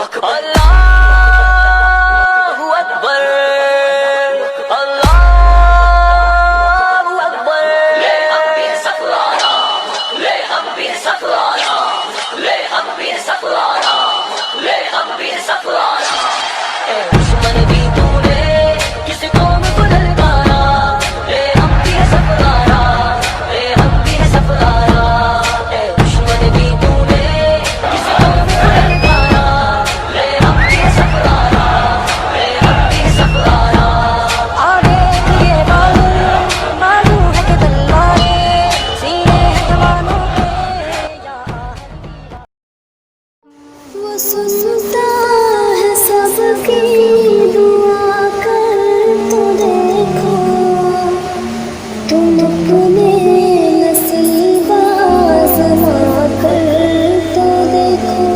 अल्लाहु अकबर, अल्लाहु अकबर। ले हम भी सफलाना, ले हम भी सफलाना, ले हम भी सफलाना, ले हम भी सफलाना। ए दुश्मन भी तूने किस कौम को ललकारा, ले हम भी सफलाना, ले हम भी सफलाना। ए दुश्मन भी तूने किस कौम को ललकारा, ले हम भी सफलाना, ले हम भी सफलाना। आगे ये मालूम है कि तलवारें सीने हैं जवानों के या वो सुनता है सबकी दुआ कर तो देखो, तुम अपने नसीब आज़मा कर तो देखो।